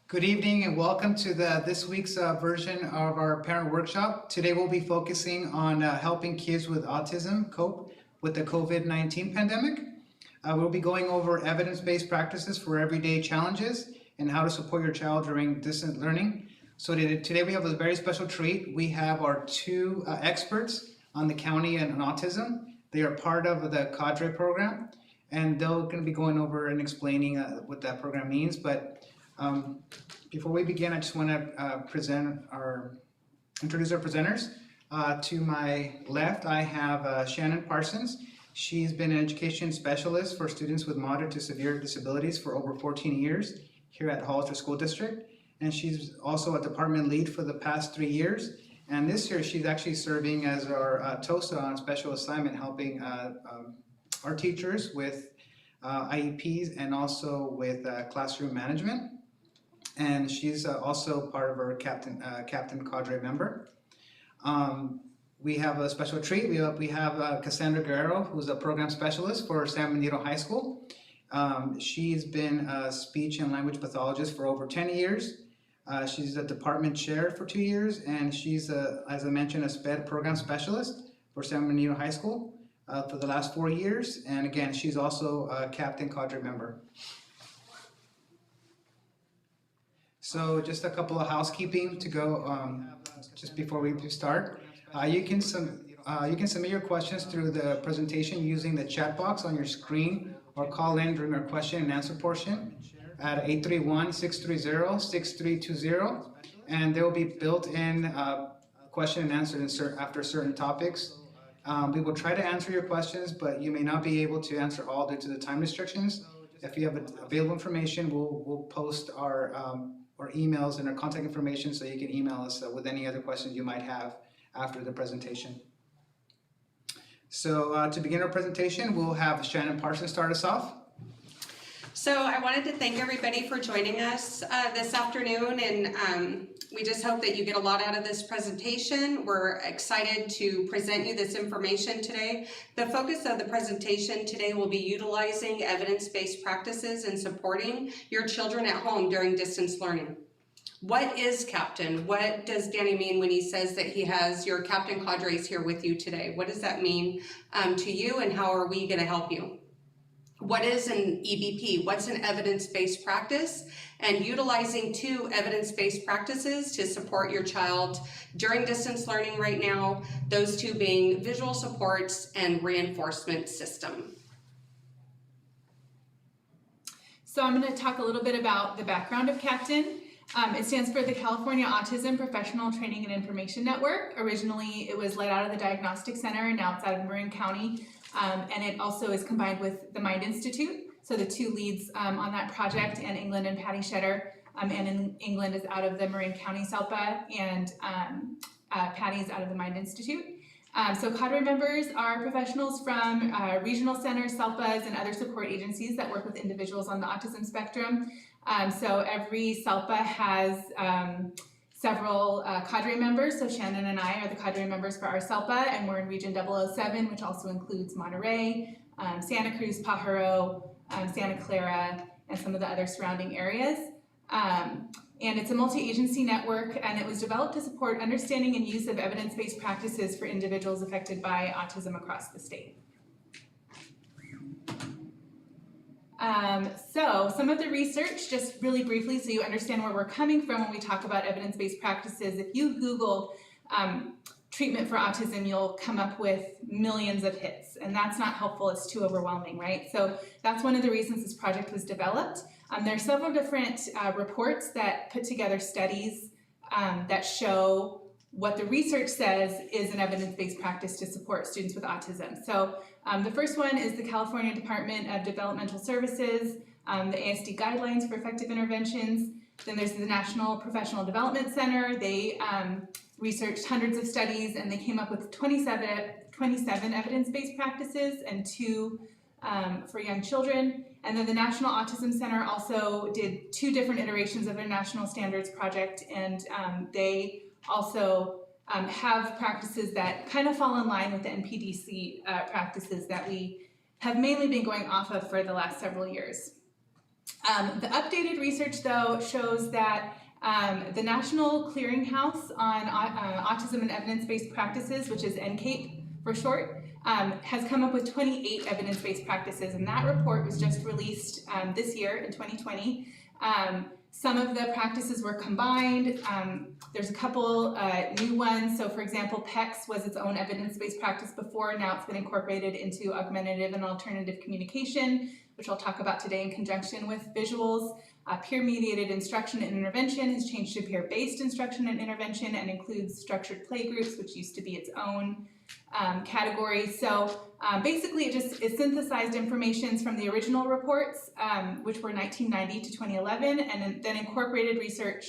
Good evening and welcome to this week's version of our parent workshop. Today we'll be focusing on helping kids with autism cope with the COVID-19 pandemic. We'll be going over evidence-based practices for everyday challenges and how to support your child during distant learning. So today we have a very special treat. We have our two experts on the county and on autism. They are part of the Cadre program, and they're going to be going over and explaining what that program means. But before we begin, I just want to introduce our presenters. To my left, I have Shannon Parsons. She's been an education specialist for students with moderate to severe disabilities for over 14 years here at Hollister School District. And she's also a department lead for the past 3 years. And this year, she's actually serving as our TOSA on special assignment, helping our teachers with IEPs and also with classroom management. And she's also part of our Captain Cadre member. We have a special treat. We have Cassandra Guerrero, who's a program specialist for San Benito High School. She's been a speech and language pathologist for over 10 years. She's a department chair for 2 years, and she's, as I mentioned, a SPED program specialist for San Benito High School for the last 4 years. And again, she's also a Captain Cadre member. So just a couple of housekeeping to go just before we start. You can submit your questions through the presentation using the chat box on your screen, or call in during our question and answer portion at 831-630-6320, and there will be built-in question and answer after certain topics. We will try to answer your questions, but you may not be able to answer all due to the time restrictions. If you have available information, we'll post our emails and our contact information, so you can email us with any other questions you might have after the presentation. So to begin our presentation, we'll have Shannon Parsons start us off. So I wanted to thank everybody for joining us this afternoon, and we just hope that you get a lot out of this presentation. We're excited to present you this information today. The focus of the presentation today will be utilizing evidence-based practices and supporting your children at home during distance learning. What is Captain? What does Danny mean when he says that he has your Captain Cadres here with you today? What does that mean to you, and how are we going to help you? What is an EBP? What's an evidence-based practice? And utilizing two evidence-based practices to support your child during distance learning right now, those two being visual supports and reinforcement system. So I'm going to talk a little bit about the background of Captain. It stands for the California Autism Professional Training and Information Network. Originally, it was led out of the Diagnostic Center, and now it's out of Marin County. And it also is combined with the Mind Institute. So the two leads on that project, Ann England and Patty Shetter. Ann in England is out of the Marin County SELPA, and Patty is out of the Mind Institute. So Cadre members are professionals from regional centers, SELPAs, and other support agencies that work with individuals on the autism spectrum. So every SELPA has several Cadre members. So Shannon and I are the Cadre members for our SELPA, and we're in Region 007, which also includes Monterey, Santa Cruz, Pajaro, Santa Clara, and some of the other surrounding areas. And it's a multi-agency network, and it was developed to support understanding and use of evidence-based practices for individuals affected by autism across the state. So some of the research, just really briefly so you understand where we're coming from when we talk about evidence-based practices. If you Google treatment for autism, you'll come up with millions of hits, and that's not helpful. It's too overwhelming, right? So that's one of the reasons this project was developed. There are several different reports that put together studies that show what the research says is an evidence-based practice to support students with autism. So the first one is the California Department of Developmental Services, the ASD Guidelines for Effective Interventions. Then there's the National Professional Development Center. They researched hundreds of studies, and they came up with 27 evidence-based practices and 2 for young children. And then the National Autism Center also did 2 different iterations of their National Standards Project, and they also have practices that kind of fall in line with the NPDC practices that we have mainly been going off of for the last several years. The updated research, though, shows that the National Clearinghouse on Autism and Evidence-Based Practices, which is NCAPE for short, has come up with 28 evidence-based practices, and that report was just released this year in 2020. Some of the practices were combined. There's a couple new ones. So for example, PECS was its own evidence-based practice before. Now it's been incorporated into augmentative and alternative communication, which I'll talk about today in conjunction with visuals. Peer-mediated instruction and intervention has changed to peer-based instruction and intervention and includes structured play groups, which used to be its own category. So basically it synthesized informations from the original reports, which were 1990 to 2011, and then incorporated research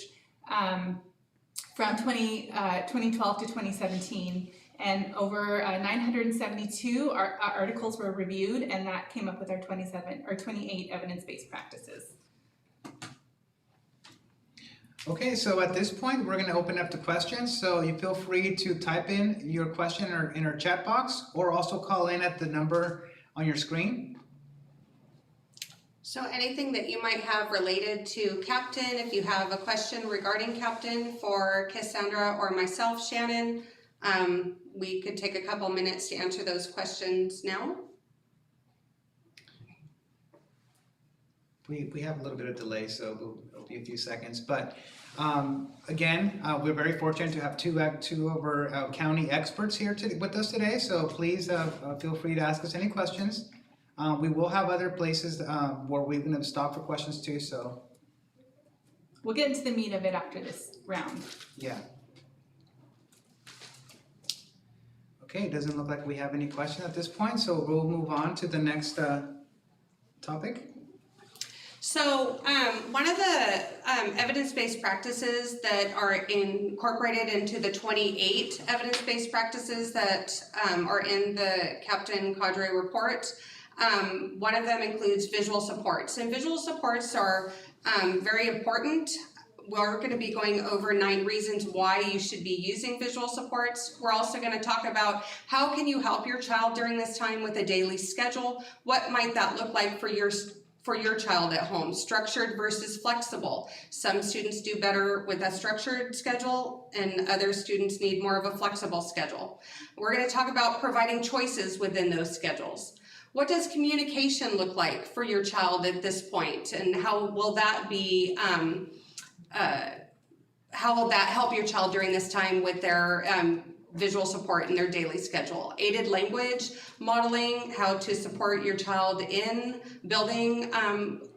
from 2012 to 2017. And over 972 articles were reviewed, and that came up with our 28 evidence-based practices. Okay, so at this point, we're going to open up to questions. So you feel free to type in your question in our chat box, or also call in at the number on your screen. So anything that you might have related to Captain, if you have a question regarding Captain for Cassandra or myself, Shannon, we could take a couple minutes to answer those questions now. We have a little bit of delay, so it'll be a few seconds. But again, we're very fortunate to have two of our county experts here with us today. So please feel free to ask us any questions. We will have other places where we're going to stop for questions too. So we'll get into the meat of it after this round. Yeah. Okay, it doesn't look like we have any questions at this point, so we'll move on to the next topic. So one of the evidence-based practices that are incorporated into the 28 evidence-based practices that are in the Captain Cadre report, one of them includes visual supports. And visual supports are very important. We're going to be going over 9 reasons why you should be using visual supports. We're also going to talk about how can you help your child during this time with a daily schedule. What might that look like for your child at home, structured versus flexible. Some students do better with a structured schedule and other students need more of a flexible schedule. We're going to talk about providing choices within those schedules. What does communication look like for your child at this point, and how will that be, how will that help your child during this time with their visual support in their daily schedule? Aided language modeling, how to support your child in building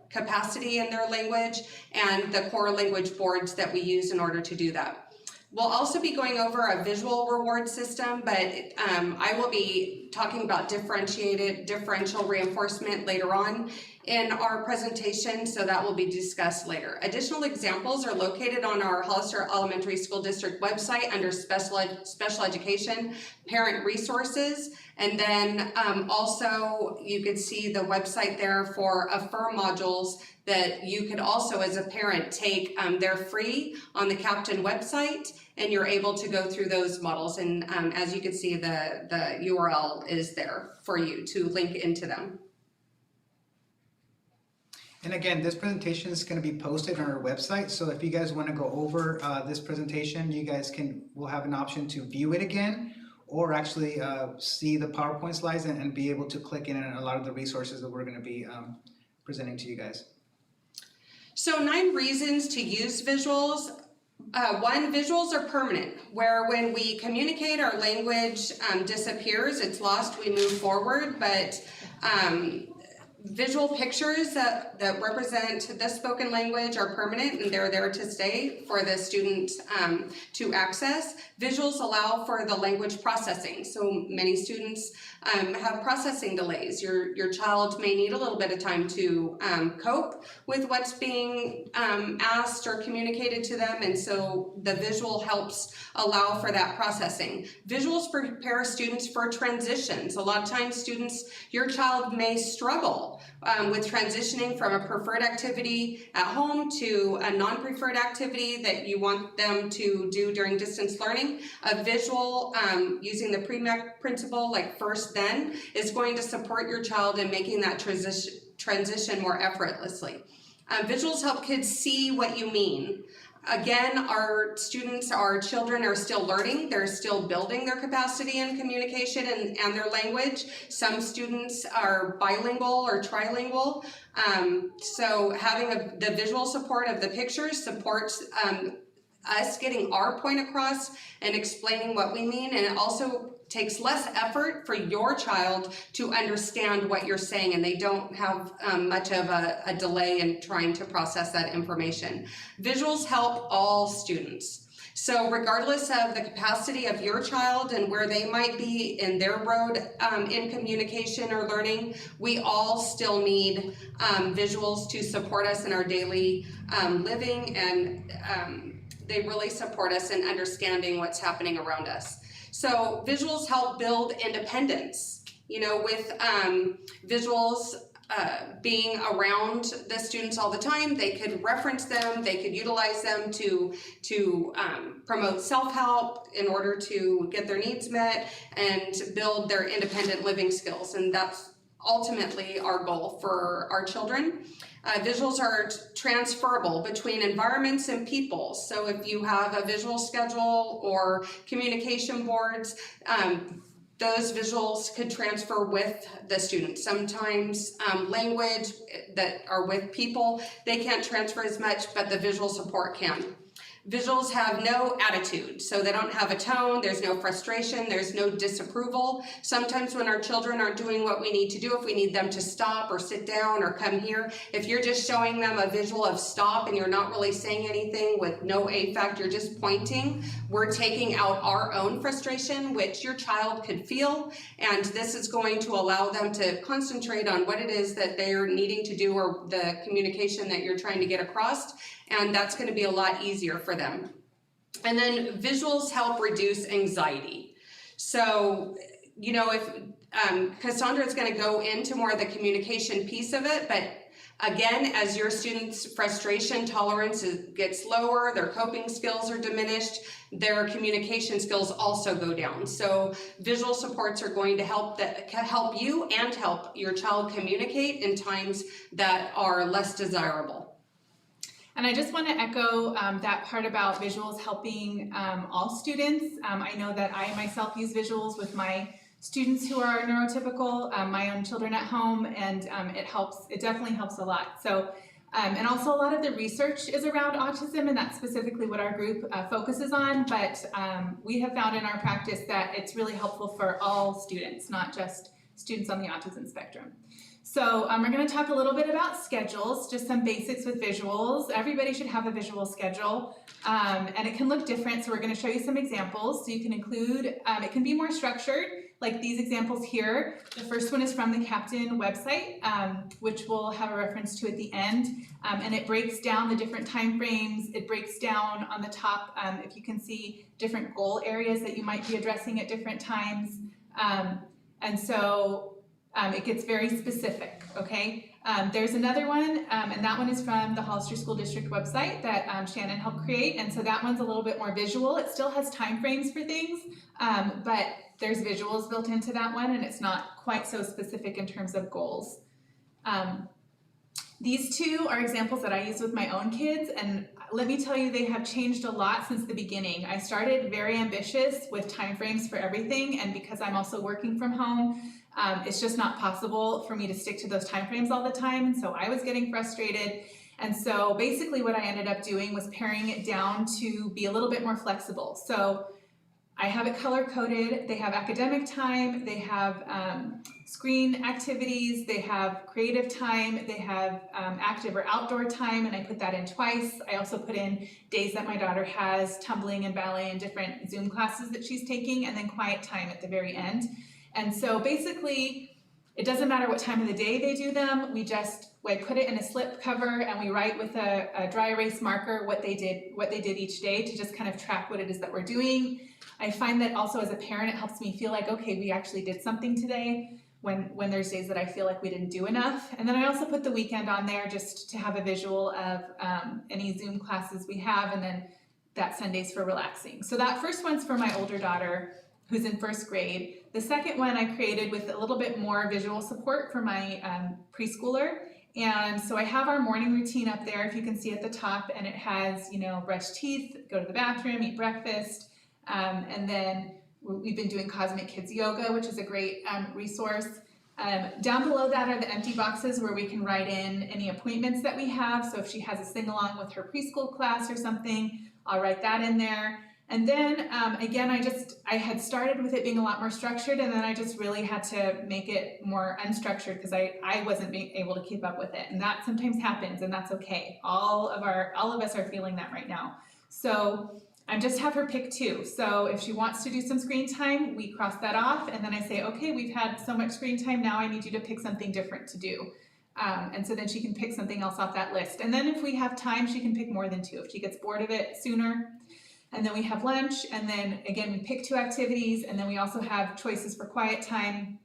capacity in their language, and the core language boards that we use in order to do that. We'll also be going over a visual reward system, but I will be talking about differential reinforcement later on in our presentation, so that will be discussed later. Additional examples are located on our Hollister Elementary School District website under special education, parent resources, and then also you could see the website there for AFFIRM modules that you could also as a parent take. They're free on the Captain website, and you're able to go through those models, and as you can see, the URL is there for you to link into them. And again, this presentation is going to be posted on our website, so if you guys want to go over this presentation, you guys will have an option to view it again, or actually see the PowerPoint slides and be able to click in on a lot of the resources that we're going to be presenting to you guys. So 9 reasons to use visuals. 1, visuals are permanent, where when we communicate, our language disappears, it's lost, we move forward, but visual pictures that represent the spoken language are permanent, and they're there to stay for the student to access. Visuals allow for the language processing. So many students have processing delays. Your child may need a little bit of time to cope with what's being asked or communicated to them, and so the visual helps allow for that processing. Visuals prepare students for transitions. A lot of times your child may struggle with transitioning from a preferred activity at home to a non-preferred activity that you want them to do during distance learning. A visual using the pre-MEC principle, like first then, is going to support your child in making that transition more effortlessly. Visuals help kids see what you mean. Again, our students, our children are still learning. They're still building their capacity in communication and their language. Some students are bilingual or trilingual. So having the visual support of the pictures supports us getting our point across and explaining what we mean, and it also takes less effort for your child to understand what you're saying, and they don't have much of a delay in trying to process that information. Visuals help all students. So regardless of the capacity of your child and where they might be in their road in communication or learning, we all still need visuals to support us in our daily living, and they really support us in understanding what's happening around us. So visuals help build independence. You know, with visuals being around the students all the time, they could reference them, they could utilize them to promote self-help in order to get their needs met and build their independent living skills. And that's ultimately our goal for our children. Visuals are transferable between environments and people. So if you have a visual schedule or communication boards, those visuals could transfer with the students. Sometimes language that are with people, they can't transfer as much, but the visual support can. Visuals have no attitude, so they don't have a tone, there's no frustration, there's no disapproval. Sometimes when our children aren't doing what we need to do, if we need them to stop or sit down or come here, if you're just showing them a visual of stop and you're not really saying anything with no affect, you're just pointing, we're taking out our own frustration, which your child could feel, and this is going to allow them to concentrate on what it is that they're needing to do or the communication that you're trying to get across, and that's going to be a lot easier for them. And then visuals help reduce anxiety. So, you know, if Cassandra is going to go into more of the communication piece of it, but again, as your students' frustration tolerance gets lower, their coping skills are diminished, their communication skills also go down. So visual supports are going to help you and help your child communicate in times that are less desirable. And I just want to echo that part about visuals helping all students. I know that I myself use visuals with my students who are neurotypical, my own children at home, and it definitely helps a lot. So, and also a lot of the research is around autism, and that's specifically what our group focuses on, but we have found in our practice that it's really helpful for all students, not just students on the autism spectrum. So we're going to talk a little bit about schedules, just some basics with visuals. Everybody should have a visual schedule, and it can look different, so we're going to show you some examples. So you can include, it can be more structured, like these examples here. The first one is from the Captain website, which we'll have a reference to at the end, and it breaks down the different time frames. It breaks down on the top, if you can see, different goal areas that you might be addressing at different times, and so it gets very specific, okay? There's another one, and that one is from the Hollister School District website that Shannon helped create, and so that one's a little bit more visual. It still has time frames for things, but there's visuals built into that one, and it's not quite so specific in terms of goals. These two are examples that I use with my own kids, and let me tell you, they have changed a lot since the beginning. I started very ambitious with time frames for everything, and because I'm also working from home, it's just not possible for me to stick to those time frames all the time, and so I was getting frustrated. And so basically what I ended up doing was paring it down to be a little bit more flexible. So I have it color-coded. They have academic time, they have screen activities, they have creative time, they have active or outdoor time, and I put that in twice. I also put in days that my daughter has tumbling and ballet and different Zoom classes that she's taking, and then quiet time at the very end. And so basically, it doesn't matter what time of the day they do them, I put it in a slip cover and we write with a dry erase marker what they did each day to just kind of track what it is that we're doing. I find that also as a parent, it helps me feel like, okay, we actually did something today when there's days that I feel like we didn't do enough. And then I also put the weekend on there just to have a visual of any Zoom classes we have, and then that Sundays for relaxing. So that first one's for my older daughter who's in first grade. The second one I created with a little bit more visual support for my preschooler, And so I have our morning routine up there, if you can see at the top, and it has, brush teeth, go to the bathroom, eat breakfast, and then we've been doing Cosmic Kids Yoga, which is a great resource. Down below that are the empty boxes where we can write in any appointments that we have. So if she has a sing-along with her preschool class or something, I'll write that in there. And then again, I had started with it being a lot more structured, and then I just really had to make it more unstructured because I wasn't being able to keep up with it. And that sometimes happens, and that's okay. All of us are feeling that right now. So I just have her pick 2. So if she wants to do some screen time, we cross that off, and then I say, okay, we've had so much screen time, now I need you to pick something different to do. And so then she can pick something else off that list. And then if we have time, she can pick more than 2 if she gets bored of it sooner. And then we have lunch, and then again, we pick 2 activities, and then we also have choices for quiet time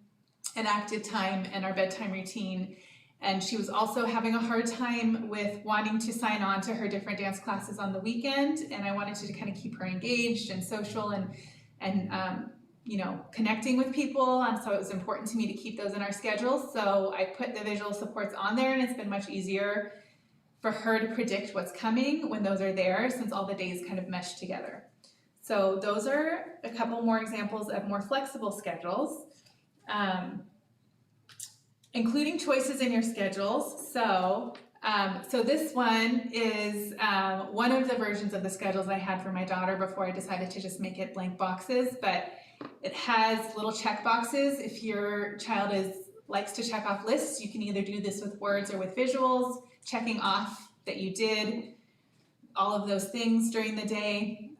and active time and our bedtime routine. And she was also having a hard time with wanting to sign on to her different dance classes on the weekend, and I wanted to kind of keep her engaged and social and connecting with people, and so it was important to me to keep those in our schedule. So I put the visual supports on there, and it's been much easier for her to predict what's coming when those are there, since all the days kind of mesh together. So those are a couple more examples of more flexible schedules. Including choices in your schedules. So this one is one of the versions of the schedules I had for my daughter before I decided to just make it blank boxes, but it has little check boxes. If your child likes to check off lists, you can either do this with words or with visuals, checking off that you did all of those things during the day,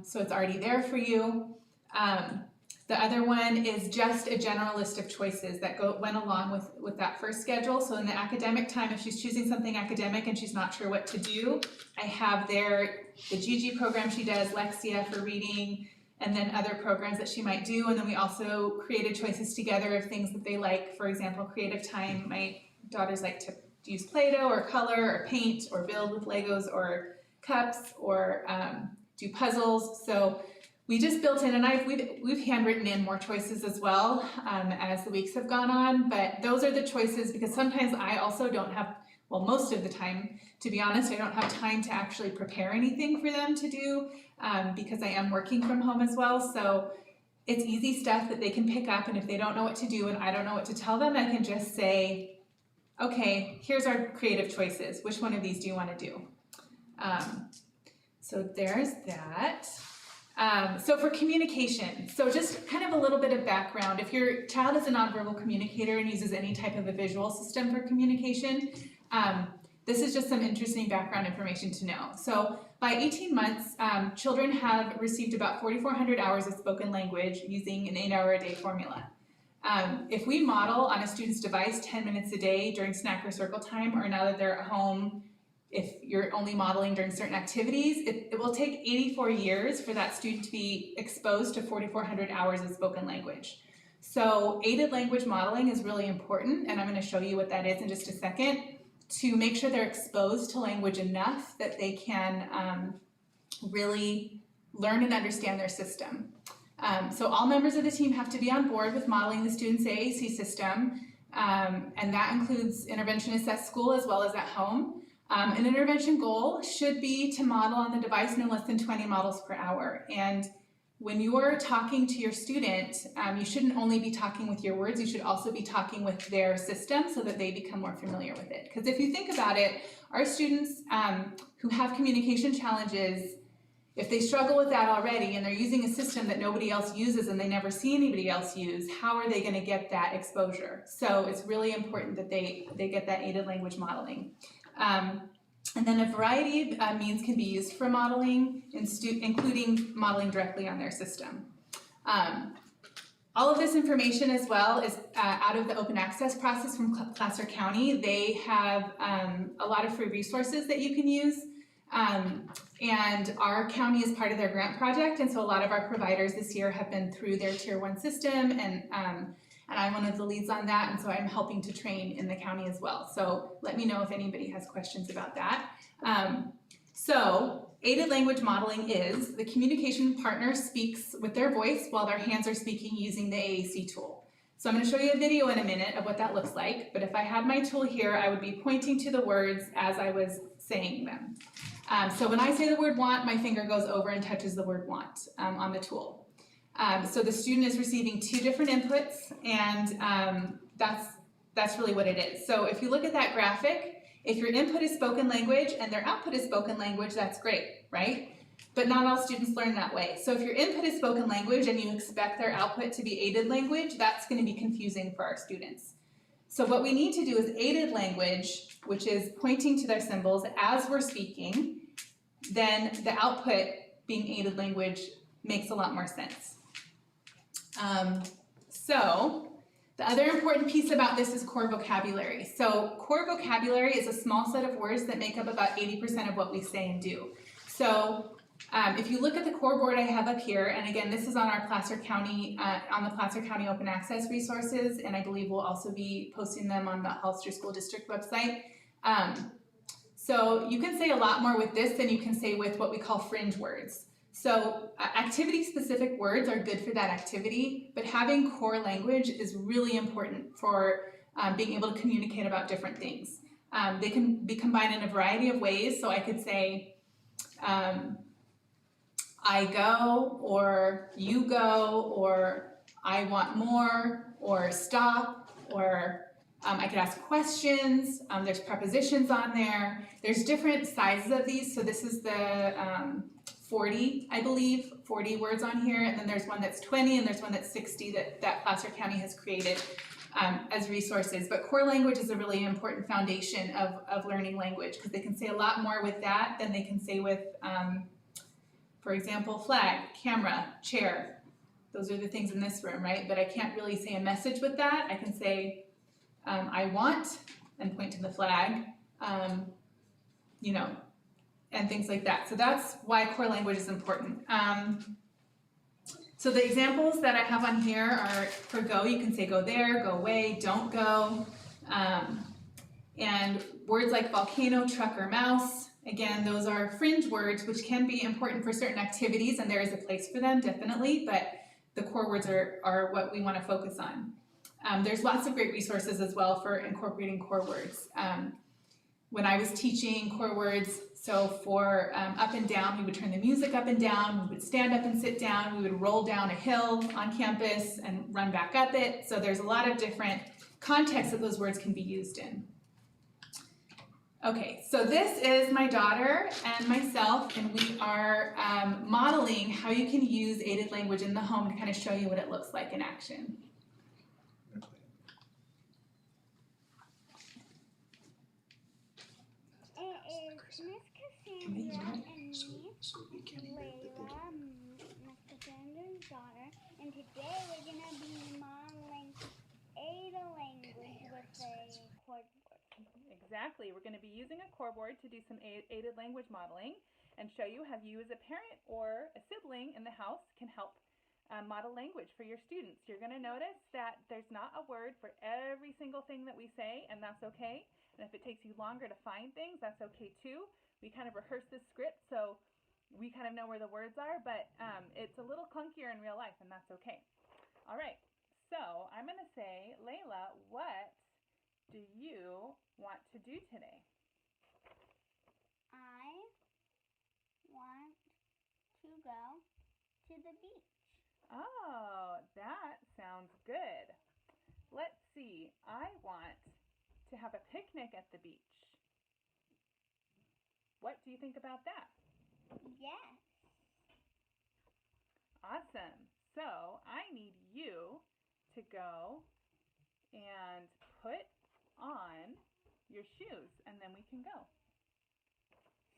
so it's already there for you. The other one is just a general list of choices that went along with that first schedule. So in the academic time, if she's choosing something academic and she's not sure what to do, I have there the Gigi program she does, Lexia for reading, and then other programs that she might do. And then we also created choices together of things that they like. For example, creative time, my daughters like to use Play-Doh or color or paint or build with Legos or cups or do puzzles. So we just built in, and we've handwritten in more choices as well as the weeks have gone on, but those are the choices because sometimes I also don't have, well, most of the time, to be honest, I don't have time to actually prepare anything for them to do because I am working from home as well. So it's easy stuff that they can pick up, and if they don't know what to do and I don't know what to tell them, I can just say, okay, here's our creative choices. Which one of these do you want to do? So there's that. So for communication, so just kind of a little bit of background. If your child is a nonverbal communicator and uses any type of a visual system for communication, this is just some interesting background information to know. So by 18 months, children have received about 4,400 hours of spoken language using an 8-hour-a-day formula. If we model on a student's device 10 minutes a day during snack or circle time, or now that they're at home, if you're only modeling during certain activities, it will take 84 years for that student to be exposed to 4,400 hours of spoken language. So aided language modeling is really important, and I'm going to show you what that is in just a second, to make sure they're exposed to language enough that they can really learn and understand their system. So all members of the team have to be on board with modeling the student's AAC system, and that includes interventionists at school as well as at home. An intervention goal should be to model on the device no less than 20 models per hour. And when you're talking to your student, you shouldn't only be talking with your words, you should also be talking with their system so that they become more familiar with it. Because if you think about it, our students who have communication challenges, if they struggle with that already and they're using a system that nobody else uses and they never see anybody else use, how are they going to get that exposure? So it's really important that they get that aided language modeling. And then a variety of means can be used for modeling, including modeling directly on their system. All of this information as well is out of the open access process from Placer County. They have a lot of free resources that you can use. And our county is part of their grant project, and so a lot of our providers this year have been through their Tier 1 system, and I'm one of the leads on that, and so I'm helping to train in the county as well. So let me know if anybody has questions about that. So aided language modeling is the communication partner speaks with their voice while their hands are speaking using the AAC tool. So I'm going to show you a video in a minute of what that looks like, but if I had my tool here, I would be pointing to the words as I was saying them. So when I say the word want, my finger goes over and touches the word want on the tool. So the student is receiving two different inputs, and that's really what it is. So if you look at that graphic, if your input is spoken language and their output is spoken language, that's great, right? But not all students learn that way. So if your input is spoken language and you expect their output to be aided language, that's going to be confusing for our students. So what we need to do is aided language, which is pointing to their symbols as we're speaking, then the output being aided language makes a lot more sense. So the other important piece about this is core vocabulary. So core vocabulary is a small set of words that make up about 80% of what we say and do. So if you look at the core board I have up here, and again, this is on our Placer County, on the Placer County Open Access resources, and I believe we'll also be posting them on the Hollister School District website. So you can say a lot more with this than you can say with what we call fringe words. So activity-specific words are good for that activity, but having core language is really important for being able to communicate about different things. They can be combined in a variety of ways, so I could say, I go, or you go, or I want more, or stop, or I could ask questions. There's prepositions on there. There's different sizes of these. So this is the 40, I believe, 40 words on here. And then there's one that's 20 and there's one that's 60 that Placer County has created as resources. But core language is a really important foundation of learning language because they can say a lot more with that than they can say with, for example, flag, camera, chair. Those are the things in this room, right? But I can't really say a message with that. I can say, I want, and point to the flag, you know, and things like that. So that's why core language is important. So the examples that I have on here are for go, you can say go there, go away, don't go. And words like volcano, truck, or mouse, again, those are fringe words which can be important for certain activities and there is a place for them, definitely, but the core words are what we want to focus on. There's lots of great resources as well for incorporating core words. When I was teaching core words, so for up and down, we would turn the music up and down, we would stand up and sit down, we would roll down a hill on campus and run back up it. So there's a lot of different contexts that those words can be used in. Okay, so this is my daughter and myself, and we are modeling how you can use aided language in the home to kind of show you what it looks like in action. Miss Cassandra and me, Layla, Miss Cassandra's daughter, and today we're going to be modeling aided language with a core board. Exactly. We're going to be using a core board to do some aided language modeling and show you how you as a parent or a sibling in the house can help model language for your students. You're going to notice that there's not a word for every single thing that we say, and that's okay. And if it takes you longer to find things, that's okay too. We kind of rehearse this script so we kind of know where the words are, but it's a little clunkier in real life, and that's okay. All right, so I'm going to say, Layla, what do you want to do today? I want to go to the beach. Oh, that sounds good. Let's see, I want to have a picnic at the beach. What do you think about that? Yes. Awesome. So I need you to go and put on your shoes and then we can go.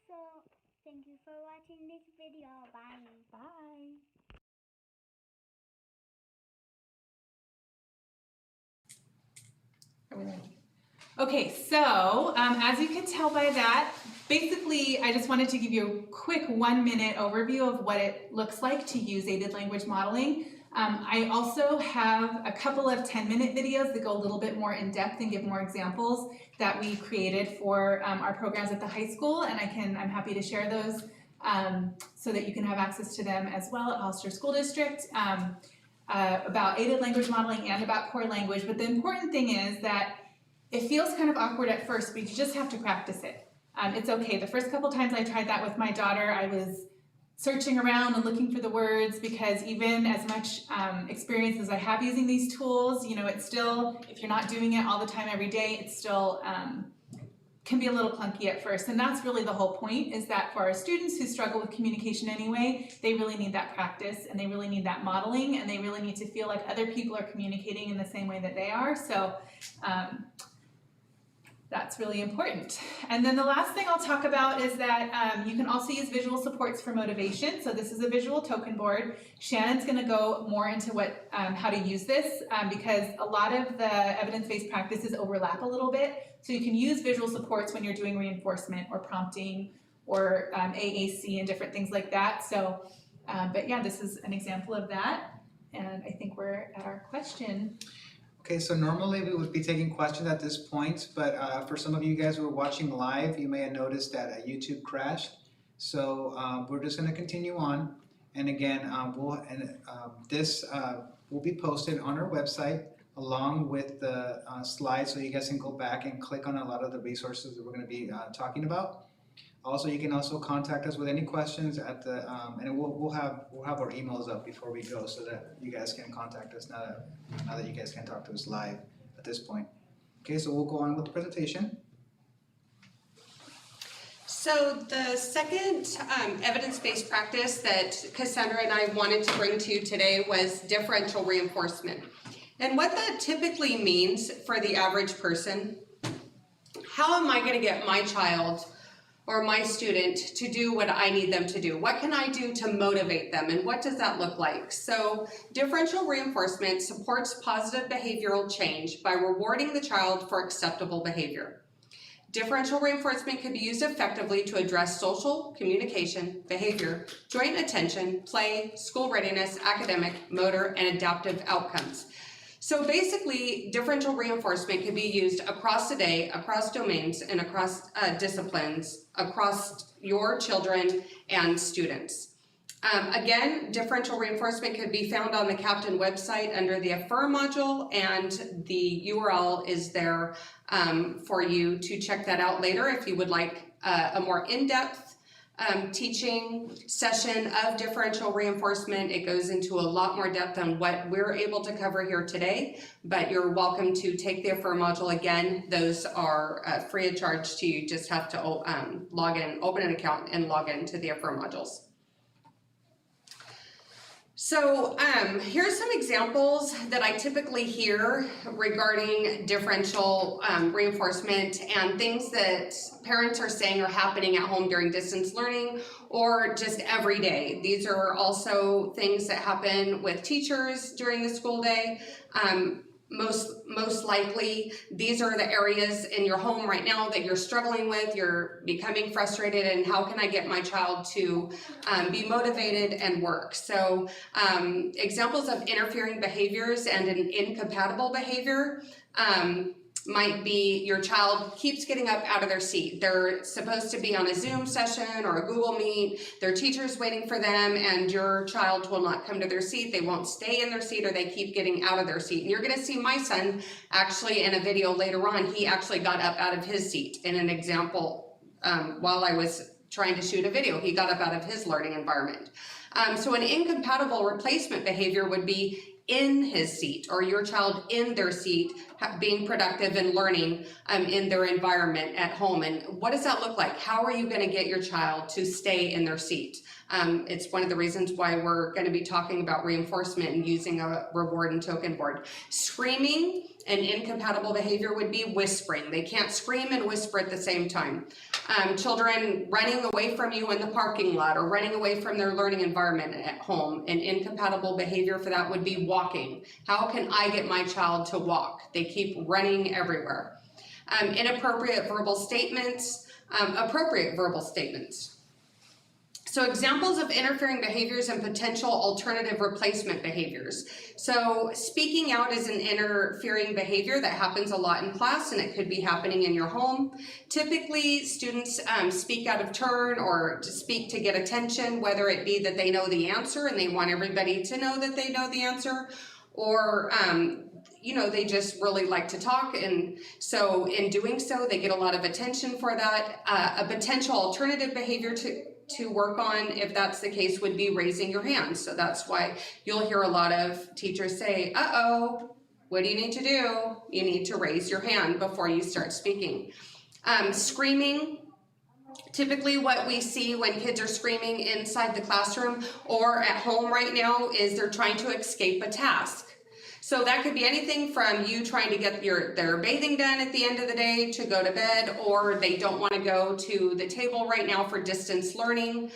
So, thank you for watching this video. Bye. Bye. Okay, so as you can tell by that, basically I just wanted to give you a quick 1-minute overview of what it looks like to use aided language modeling. I also have a couple of 10-minute videos that go a little bit more in depth and give more examples that we created for our programs at the high school, and I'm happy to share those so that you can have access to them as well at Hollister School District. about aided language modeling and about core language. But the important thing is that it feels kind of awkward at first, but you just have to practice it. It's okay. The first couple times I tried that with my daughter, I was searching around and looking for the words, because even as much experience as I have using these tools, you know, it's still, if you're not doing it all the time every day, it's still can be a little clunky at first. And that's really the whole point, is that for our students who struggle with communication anyway, they really need that practice, and they really need that modeling, and they really need to feel like other people are communicating in the same way that they are. So that's really important. And then the last thing I'll talk about is that you can also use visual supports for motivation. So this is a visual token board. Shannon's gonna go more into what how to use this because a lot of the evidence-based practices overlap a little bit. So you can use visual supports when you're doing reinforcement or prompting or AAC and different things like that. So, but yeah, this is an example of that. And I think we're at our question. Okay, so normally we would be taking questions at this point, but for some of you guys who are watching live, you may have noticed that YouTube crashed. So we're just going to continue on. And again, this will be posted on our website along with the slides, so you guys can go back and click on a lot of the resources that we're going to be talking about. Also, you can also contact us with any questions at the and we'll have our emails up before we go, so that you guys can contact us now that you guys can talk to us live at this point. Okay, so we'll go on with the presentation. So the second evidence-based practice that Cassandra and I wanted to bring to you today was differential reinforcement. And what that typically means for the average person, how am I going to get my child or my student to do what I need them to do? What can I do to motivate them, and what does that look like? So differential reinforcement supports positive behavioral change by rewarding the child for acceptable behavior. Differential reinforcement can be used effectively to address social, communication, behavior, joint attention, play, school readiness, academic, motor, and adaptive outcomes. So basically, differential reinforcement can be used across the day, across domains, and across disciplines, across your children and students. Again, differential reinforcement can be found on the Captain website under the Affirm module, and the URL is there for you to check that out later if you would like a more in-depth teaching session of differential reinforcement. It goes into a lot more depth on what we're able to cover here today, but you're welcome to take the Affirm module. Again, those are free of charge to you. Just have to log in, open an account and log in to the Affirm modules. So here's some examples that I typically hear regarding differential reinforcement and things that parents are saying are happening at home during distance learning or just every day. These are also things that happen with teachers during the school day. Most likely, these are the areas in your home right now that you're struggling with, you're becoming frustrated, and how can I get my child to be motivated and work? So examples of interfering behaviors and an incompatible behavior might be your child keeps getting up out of their seat. They're supposed to be on a Zoom session or a Google Meet. Their teacher's waiting for them, and your child will not come to their seat. They won't stay in their seat, or they keep getting out of their seat. And you're going to see my son actually in a video later on. He actually got up out of his seat in an example while I was trying to shoot a video. He got up out of his learning environment. So an incompatible replacement behavior would be in his seat, or your child in their seat, being productive and learning in their environment at home. And what does that look like? How are you going to get your child to stay in their seat? It's one of the reasons why we're going to be talking about reinforcement and using a reward and token board. Screaming, an incompatible behavior would be whispering. They can't scream and whisper at the same time. Children running away from you in the parking lot or running away from their learning environment at home. An incompatible behavior for that would be walking. How can I get my child to walk? They keep running everywhere. Inappropriate verbal statements, appropriate verbal statements. So examples of interfering behaviors and potential alternative replacement behaviors. So speaking out is an interfering behavior that happens a lot in class, and it could be happening in your home. Typically, students speak out of turn or to speak to get attention, whether it be that they know the answer and they want everybody to know that they know the answer, or you know, they just really like to talk, and so in doing so, they get a lot of attention for that. A potential alternative behavior to work on, if that's the case, would be raising your hand. So that's why you'll hear a lot of teachers say, uh-oh, what do you need to do? You need to raise your hand before you start speaking. Screaming. Typically what we see when kids are screaming inside the classroom or at home right now is they're trying to escape a task. So that could be anything from you trying to get their bathing done at the end of the day to go to bed, or they don't want to go to the table right now for distance learning.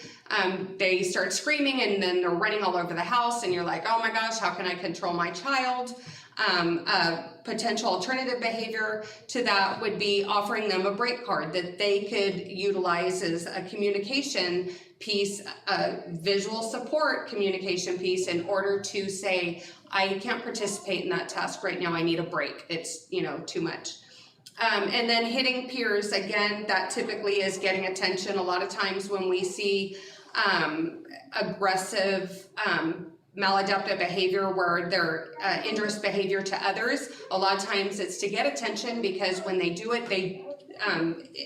They start screaming and then they're running all over the house and you're like, oh my gosh, how can I control my child? A potential alternative behavior to that would be offering them a break card that they could utilize as a communication piece, a visual support communication piece, in order to say, I can't participate in that task right now, I need a break, it's, you know, too much. And then hitting peers, again, that typically is getting attention. A lot of times when we see aggressive maladaptive behavior where they're injurious behavior to others, a lot of times it's to get attention, because when they do it,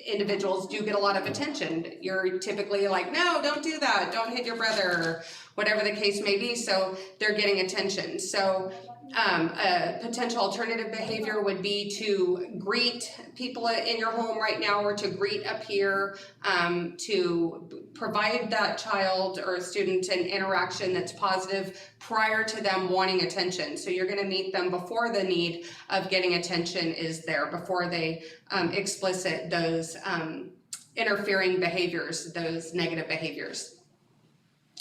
individuals do get a lot of attention. You're typically like, no, don't do that, don't hit your brother, or whatever the case may be, so they're getting attention. So a potential alternative behavior would be to greet people in your home right now, or to greet a peer, to provide that child or student an interaction that's positive prior to them wanting attention. So you're going to meet them before the need of getting attention is there, before they explicit those interfering behaviors, those negative behaviors.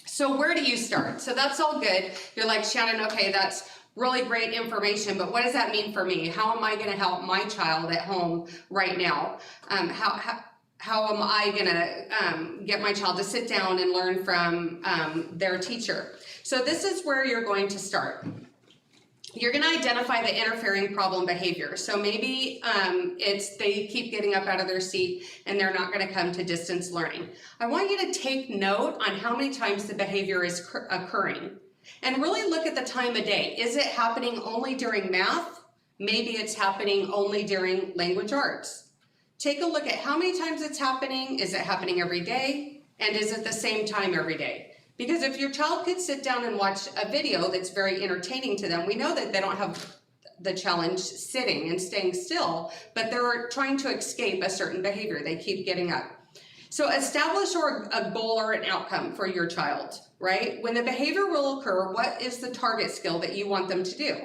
So where do you start? So that's all good. You're like, Shannon, okay, that's really great information, but what does that mean for me? How am I going to help my child at home right now? How am I going to get my child to sit down and learn from their teacher? So this is where you're going to start. You're going to identify the interfering problem behavior. So maybe it's they keep getting up out of their seat and they're not going to come to distance learning. I want you to take note on how many times the behavior is occurring, and really look at the time of day. Is it happening only during math? Maybe it's happening only during language arts. Take a look at how many times it's happening. Is it happening every day? And is it the same time every day? Because if your child could sit down and watch a video that's very entertaining to them, we know that they don't have the challenge sitting and staying still, but they're trying to escape a certain behavior. They keep getting up. So establish a goal or an outcome for your child, right? When the behavior will occur, what is the target skill that you want them to do?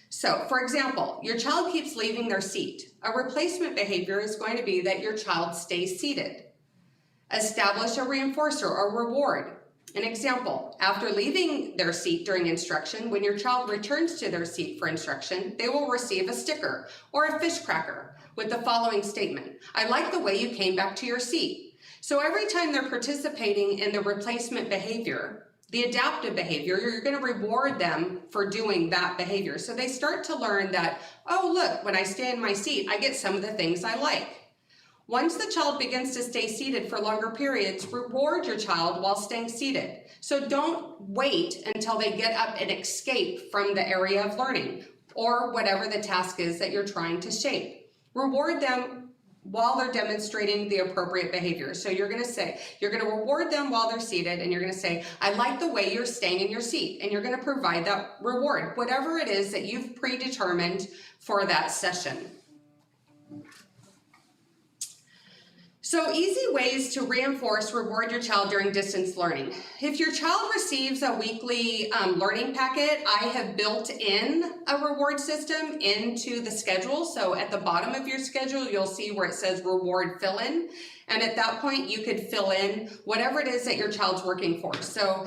So, for example, your child keeps leaving their seat. A replacement behavior is going to be that your child stays seated. Establish a reinforcer or reward. An example, after leaving their seat during instruction, when your child returns to their seat for instruction, they will receive a sticker or a fish cracker with the following statement: I like the way you came back to your seat. So every time they're participating in the replacement behavior, the adaptive behavior, you're going to reward them for doing that behavior. So they start to learn that, oh, look, when I stay in my seat, I get some of the things I like. Once the child begins to stay seated for longer periods, reward your child while staying seated. So don't wait until they get up and escape from the area of learning or whatever the task is that you're trying to shape. Reward them while they're demonstrating the appropriate behavior. So you're going to reward them while they're seated, and you're going to say, I like the way you're staying in your seat, and you're going to provide that reward, whatever it is that you've predetermined for that session. So easy ways to reward your child during distance learning. If your child receives a weekly learning packet, I have built in a reward system into the schedule. So at the bottom of your schedule, you'll see where it says reward fill in. And at that point, you could fill in whatever it is that your child's working for. So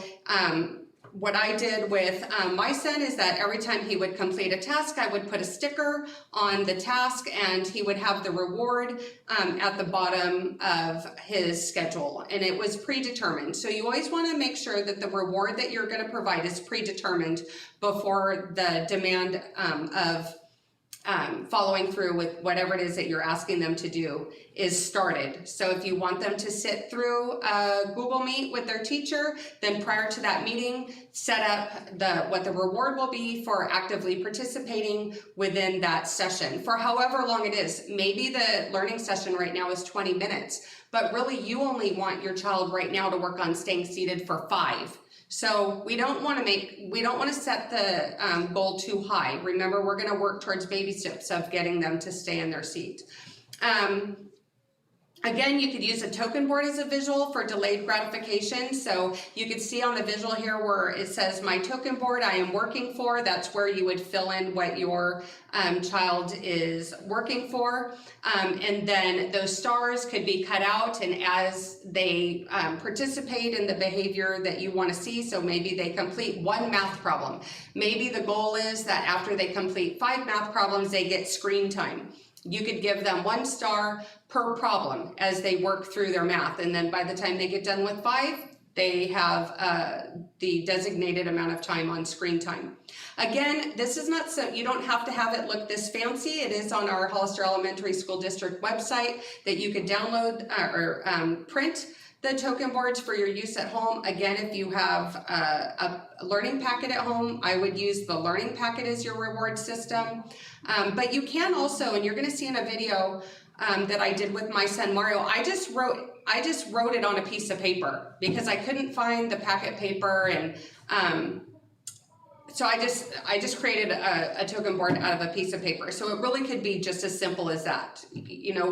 what I did with my son is that every time he would complete a task, I would put a sticker on the task and he would have the reward at the bottom of his schedule, and it was predetermined. So you always want to make sure that the reward that you're going to provide is predetermined before the demand of following through with whatever it is that you're asking them to do is started. So if you want them to sit through a Google Meet with their teacher, then prior to that meeting, set up what the reward will be for actively participating within that session for however long it is. Maybe the learning session right now is 20 minutes, but really you only want your child right now to work on staying seated for 5. So we don't want to set the goal too high. Remember, we're going to work towards baby steps of getting them to stay in their seat. Again, you could use a token board as a visual for delayed gratification. So you could see on the visual here where it says my token board I am working for. That's where you would fill in what your child is working for. And then those stars could be cut out, and as they participate in the behavior that you want to see, so maybe they complete 1 math problem. Maybe the goal is that after they complete 5 math problems, they get screen time. You could give them 1 star per problem as they work through their math, and then by the time they get done with 5, they have the designated amount of time on screen time. Again, this is not so, you don't have to have it look this fancy. It is on our Hollister Elementary School District website that you could download or print the token boards for your use at home. Again, if you have a learning packet at home, I would use the learning packet as your reward system. But you can also, and you're going to see in a video that I did with my son Mario, I just wrote it on a piece of paper because I couldn't find the packet paper, and so I just created a token board out of a piece of paper. So it really could be just as simple as that. You know,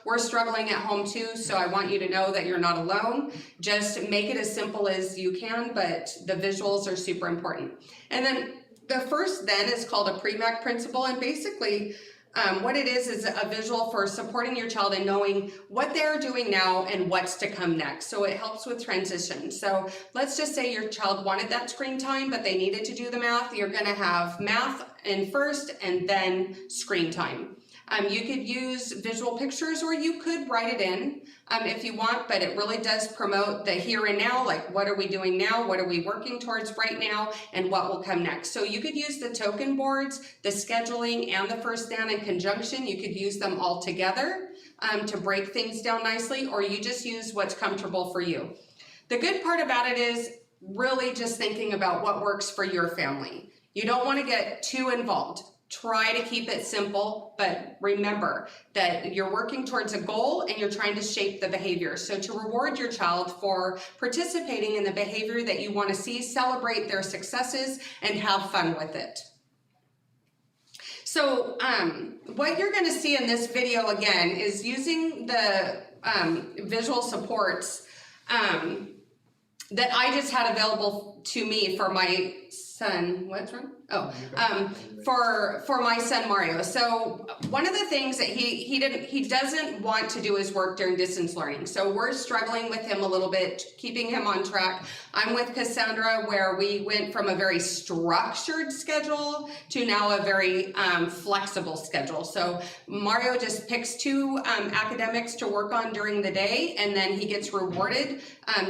we're struggling at home too, so I want you to know that you're not alone. Just make it as simple as you can, but the visuals are super important. And then the first then is called a pre-MAC principle, and basically what it is a visual for supporting your child and knowing what they're doing now and what's to come next. So it helps with transition. So let's just say your child wanted that screen time, but they needed to do the math. You're going to have math in first and then screen time. You could use visual pictures, or you could write it in if you want, but it really does promote the here and now, like what are we doing now, what are we working towards right now, and what will come next. So you could use the token boards, the scheduling, and the first down in conjunction. You could use them all together to break things down nicely, or you just use what's comfortable for you. The good part about it is really just thinking about what works for your family. You don't want to get too involved. Try to keep it simple, but remember that you're working towards a goal and you're trying to shape the behavior. So to reward your child for participating in the behavior that you want to see, celebrate their successes and have fun with it. So what you're going to see in this video again is using the visual supports that I just had available to me for my son. What's wrong? Oh, for my son Mario. So one of the things that he doesn't want to do is work during distance learning. So we're struggling with him a little bit, keeping him on track. I'm with Cassandra, where we went from a very structured schedule to now a very flexible schedule. So Mario just picks 2 academics to work on during the day, and then he gets rewarded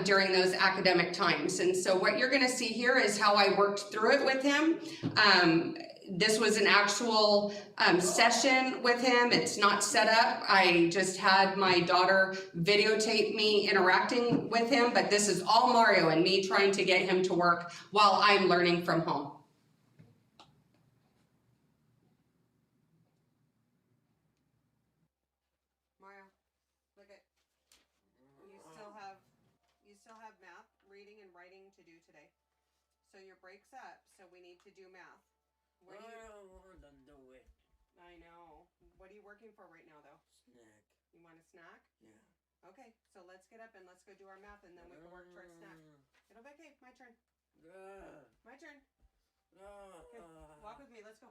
during those academic times. And so what you're going to see here is how I worked through it with him. This was an actual session with him. It's not set up. I just had my daughter videotape me interacting with him, but this is all Mario and me trying to get him to work while I'm learning from home. Mario, look at, you still have math, reading, and writing to do today. So your break's up, so we need to do math. Where do you... I don't want to do it. I know. What are you working for right now, though? Snack. You want a snack? Yeah. Okay, so let's get up and let's go do our math, and then we can work towards snack. It'll be okay. My turn. My turn. Okay, walk with me. Let's go.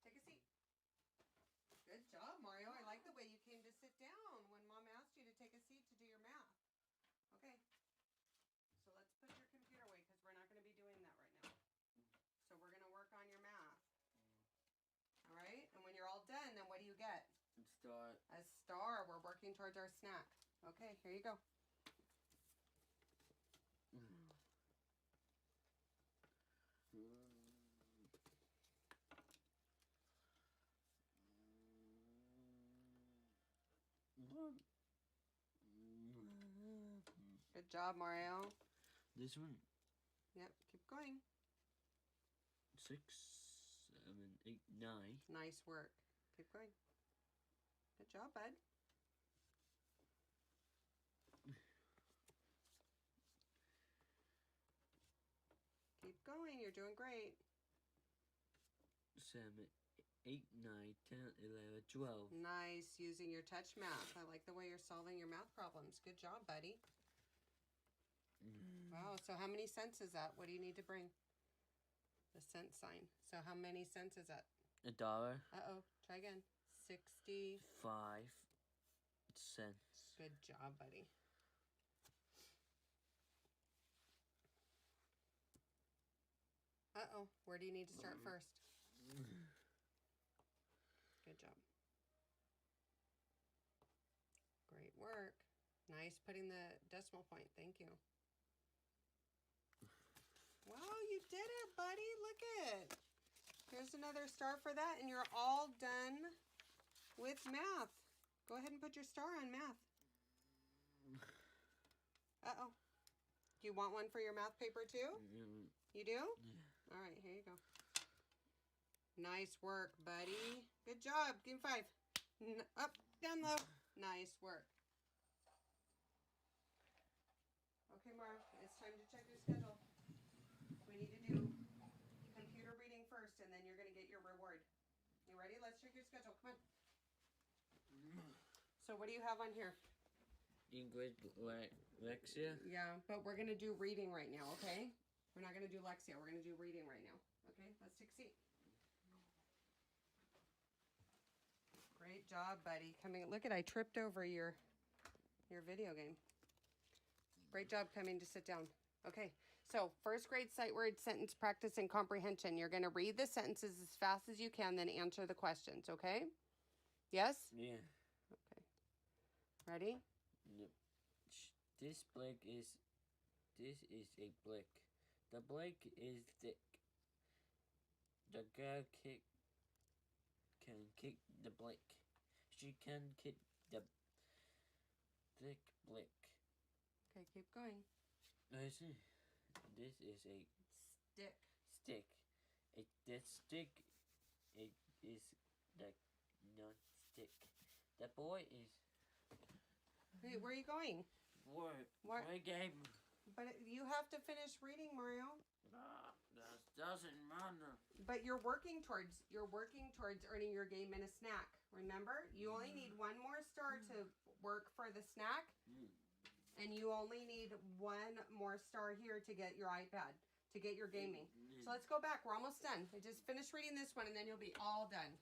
Take a seat. Good job, Mario. I like the way you came to sit down when Mom asked you to take a seat to do your math. Okay. So Star. A star. We're working towards our snack. Okay, here you go. Good job, Mario. This one. Yep, keep going. 6, 7, 8, 9. Nice work. Keep going. Good job, bud. Keep going. You're doing great. 7, 8, 9, 10, 11, 12. Nice. Using your touch math. I like the way you're solving your math problems. Good job, buddy. Wow. So how many cents is that? What do you need to bring? The cent sign. So how many cents is that? $1. Uh-oh. Try again. 60. 5 cents. Good job, buddy. Uh-oh. Where do you need to start first? Good job. Great work. Nice putting the decimal point. Thank you. Wow, you did it, buddy. Look at it. Here's another star for that, and you're all done with math. Go ahead and put your star on math. Uh-oh. Do you want one for your math paper too? You do? Yeah. All right, here you go. Nice work, buddy. Good job. Give him 5. Up, down, low. Nice work. Okay, Marv, it's time to check your schedule. We need to do computer reading first, and then you're going to get your reward. You ready? Let's check your schedule. Come on. So what do you have on here? English Lexia. Yeah, but we're going to do reading right now, okay? We're not going to do Lexia. We're going to do reading right now. Okay, let's take a seat. Great job, buddy. Look at, I tripped over your video game. Great job coming to sit down. Okay, so first grade sight word sentence practice and comprehension. You're going to read the sentences as fast as you can, then answer the questions, okay? Yes? Yeah. Okay. Ready? No. This is a blick. The blick is thick. The girl can kick the blick. She can kick the thick blick. Okay, keep going. I see. This is a stick. The stick is the non-stick. The boy is. Wait, where are you going? What game? But you have to finish reading, Mario. That doesn't matter. But you're working towards earning your game and a snack. Remember, you only need one more star to work for the snack, and you only need one more star here to get your iPad, to get your gaming. So let's go back. We're almost done. I just finished reading this one, and then you'll be all done.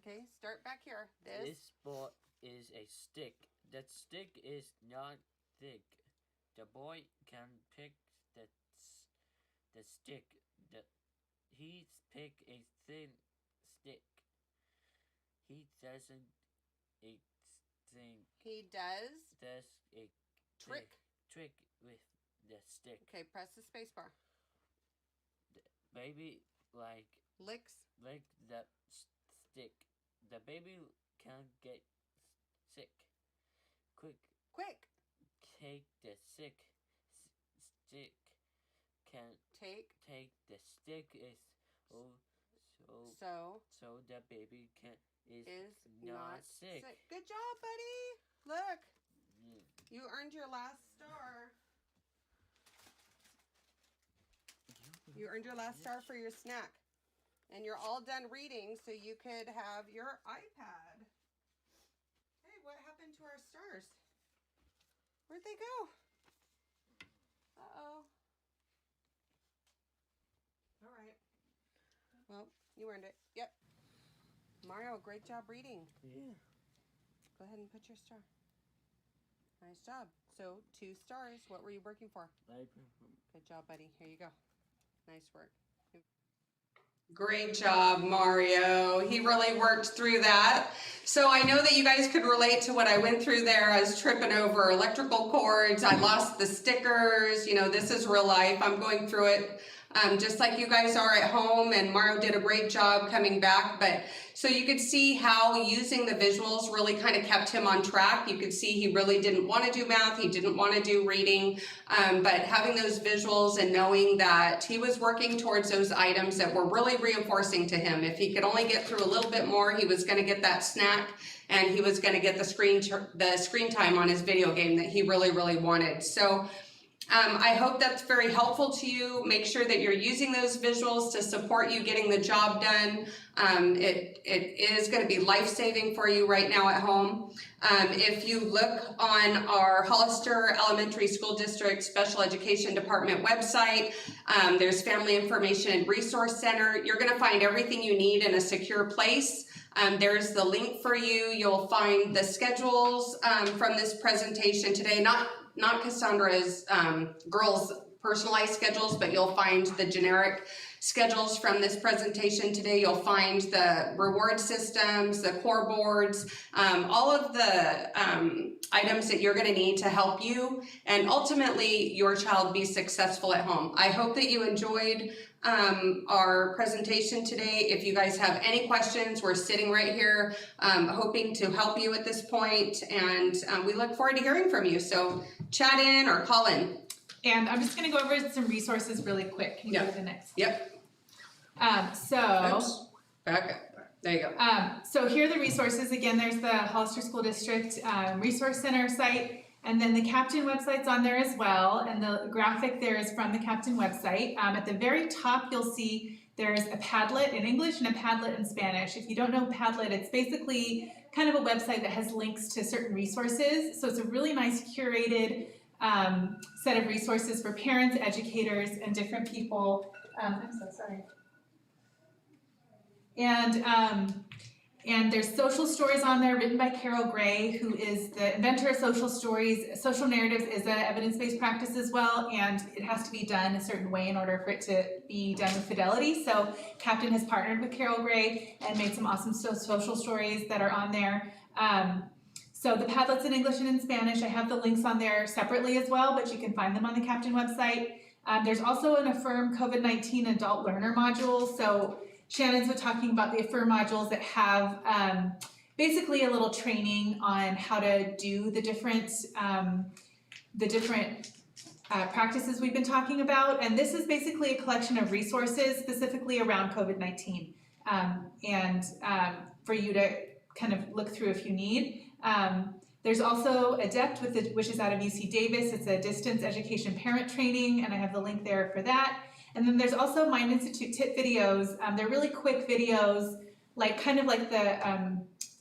Okay, start back here. This ball is a stick. That stick is not thick. The boy can pick the stick. He pick a thin stick. He doesn't a thing. He does A trick with the stick. Okay, press the space bar. The baby Licks the stick. The baby can get sick. Quick. Take the stick. Can take the stick is so the baby is not sick. Good job, buddy. Look, you earned your last star. You earned your last star for your snack, and you're all done reading, so you could have your iPad. Hey, what happened to our stars? Where'd they go? Uh-oh. All right. Well, you earned it. Yep. Mario, great job reading. Yeah. Go ahead and put your star. Nice job. So 2 stars. What were you working for? Good job, buddy. Here you go. Nice work. Great job, Mario. He really worked through that. So I know that you guys could relate to what I went through there. I was tripping over electrical cords. I lost the stickers. You know, this is real life. I'm going through it just like you guys are at home, and Mario did a great job coming back. But so you could see how using the visuals really kind of kept him on track. You could see he really didn't want to do math. He didn't want to do reading, but having those visuals and knowing that he was working towards those items that were really reinforcing to him. If he could only get through a little bit more, he was going to get that snack, and he was going to get the screen time on his video game that he really, really wanted. So I hope that's very helpful to you. Make sure that you're using those visuals to support you getting the job done. It is going to be life-saving for you right now at home. If you look on our Hollister Elementary School District Special Education Department website, there's Family Information and Resource Center. You're going to find everything you need in a secure place. There's the link for you. You'll find the schedules from this presentation today, not Cassandra's girls' personalized schedules, but you'll find the generic schedules from this presentation today. You'll find the reward systems, the core boards, all of the items that you're going to need to help you and ultimately your child be successful at home. I hope that you enjoyed our presentation today. If you guys have any questions, we're sitting right here hoping to help you at this point, and we look forward to hearing from you. So chat in or call in. And I'm just going to go over some resources really quick. Can you go to the next? Yep. So Back up. There you go. So here are the resources. Again, there's the Hollister School District Resource Center site, and then the Captain website's on there as well, and the graphic there is from the Captain website. At the very top, you'll see there's a Padlet in English and a Padlet in Spanish. If you don't know Padlet, it's basically kind of a website that has links to certain resources. So it's a really nice curated set of resources for parents, educators, and different people. I'm so sorry. And there's social stories on there written by Carol Gray, who is the inventor of social stories. Social narratives is an evidence-based practice as well, and it has to be done a certain way in order for it to be done with fidelity. So Captain has partnered with Carol Gray and made some awesome social stories that are on there. So the Padlet's in English and in Spanish. I have the links on there separately as well, but you can find them on the Captain website. There's also an Affirm COVID-19 Adult Learner module. So Shannon's been talking about the Affirm modules that have basically a little training on how to do the different practices we've been talking about. And this is basically a collection of resources specifically around COVID-19 for you to kind of look through if you need. There's also Adept, which is out of UC Davis. It's a distance education parent training, and I have the link there for that. And then there's also Mind Institute tip videos. They're really quick videos, kind of like the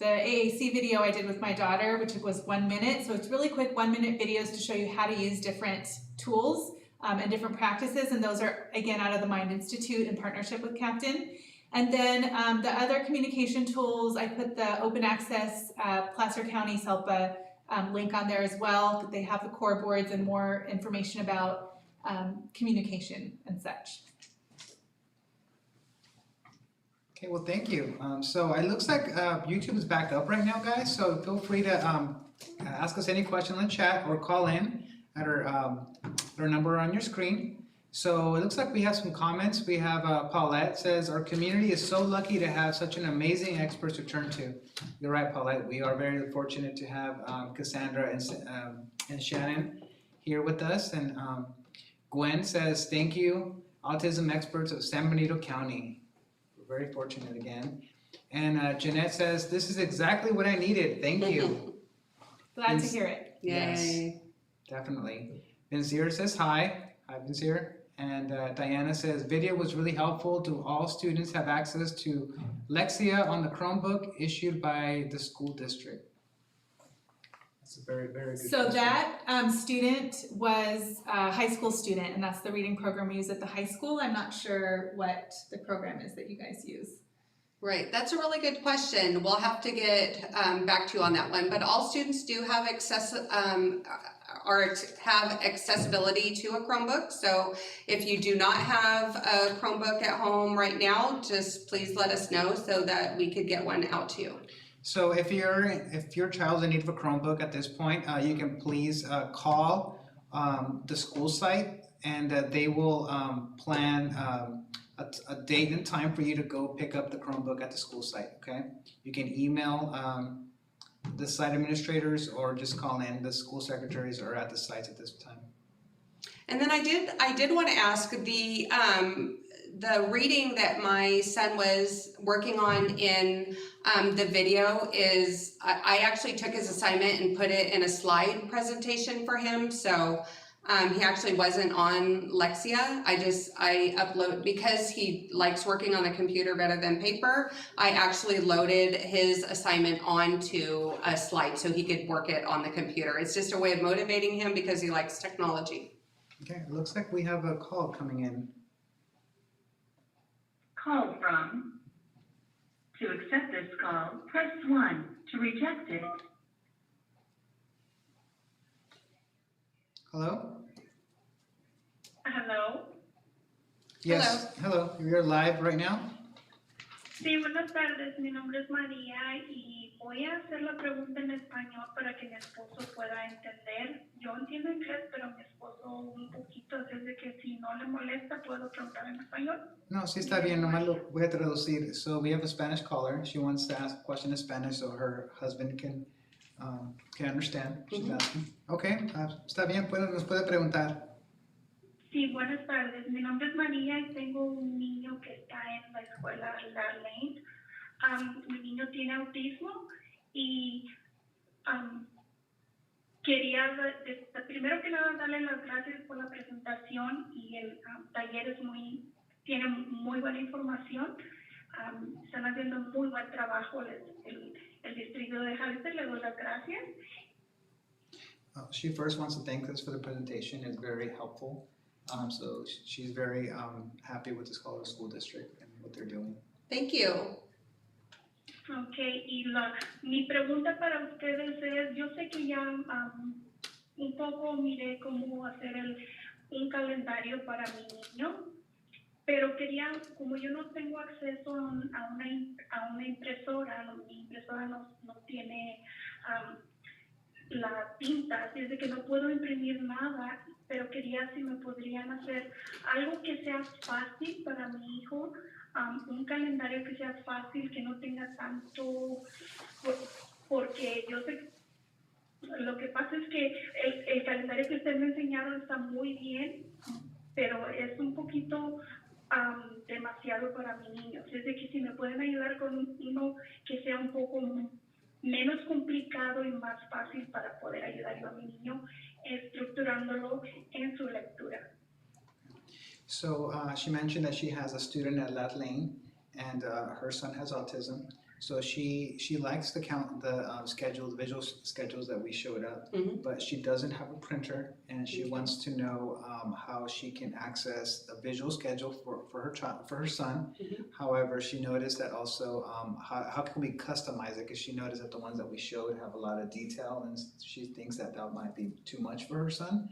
AAC video I did with my daughter, which was 1 minute. So it's really quick 1 minute videos to show you how to use different tools and different practices. And those are, again, out of the Mind Institute in partnership with Captain. And then the other communication tools, I put the open access Placer County SELPA link on there as well. They have the core boards and more information about communication and such. Okay, well, thank you. So it looks like YouTube is back up right now, guys. So feel free to ask us any question in the chat or call in at our number on your screen. So it looks like we have some comments. We have Paulette says, our community is so lucky to have such an amazing expert to turn to. You're right, Paulette. We are very fortunate to have Cassandra and Shannon here with us. And Gwen says, thank you, autism experts of San Benito County. We're very fortunate again. And Jeanette says, this is exactly what I needed. Thank you. Glad to hear it. Yay. Yes, definitely. Vincere says hi. Hi, Vincere. And Diana says, video was really helpful. Do all students have access to Lexia on the Chromebook issued by the school district? That's a very, very good So question. that student was a high school student, and that's the reading program we use at the high school. I'm not sure what the program is that you guys use. Right, that's a really good question. We'll have to get back to you on that one. But all students do have accessibility to a Chromebook. So if you do not have a Chromebook at home right now, just please let us know so that we could get one out to you. So if your child's in need of a Chromebook at this point, you can please call the school site, and they will plan a date and time for you to go pick up the Chromebook at the school site. Okay, you can email the site administrators or just call in. The school secretaries are at the sites at this time. And then I did want to ask the reading that my son was working on in the video is I actually took his assignment and put it in a slide presentation for him. So he actually wasn't on Lexia. I upload, because he likes working on the computer better than paper, I actually loaded his assignment onto a slide so he could work it on the computer. It's just a way of motivating him because he likes technology. Okay, it looks like we have a call coming in. Call from. To accept this call, press 1. To reject it, Hello? Hello. Yes, hello. You're live right now. Sí, buenas tardes. Mi nombre es María y voy a hacer la pregunta en español para que mi esposo pueda entender. Yo entiendo inglés, pero mi esposo un poquito, así de que si no le molesta, puedo preguntar en español. No, sí está bien, nomás lo voy a traducir. So we have a Spanish caller. She wants to ask a question in Spanish so her husband can understand. She's asking. Okay, está bien, nos puede preguntar. Sí, buenas tardes. Mi nombre es María y tengo un niño que está en la escuela Lane. Mi niño tiene autismo y quería, primero que nada, darle las gracias por la presentación y el taller tiene muy buena información. Están haciendo muy buen trabajo el distrito de Jalisco, le doy las gracias. She first wants to thank us for the presentation. It's very helpful. So she's very happy with the school district and what they're doing. Thank you. Okay, y mi pregunta para ustedes es, yo sé que ya un poco miré cómo hacer un calendario para mi niño, pero quería, como yo no tengo acceso a una impresora, mi impresora no tiene la tinta, así es de que no puedo imprimir nada, pero quería si me podrían hacer algo que sea fácil para mi hijo, un calendario que sea fácil, que no tenga tanto, porque yo sé, lo que pasa es que el calendario que ustedes me enseñaron está muy bien, pero es un poquito demasiado para mi niño. Así es de que si me pueden ayudar con uno que sea un poco menos complicado y más fácil para poder ayudarlo a mi niño, estructurándolo en su lectura. So she mentioned that she has a student at Lat Lane, and her son has autism. So she likes the visual schedules that we showed up, but she doesn't have a printer, and she wants to know how she can access a visual schedule for her son. However, she noticed that also how can we customize it, because she noticed that the ones that we showed have a lot of detail, and she thinks that might be too much for her son.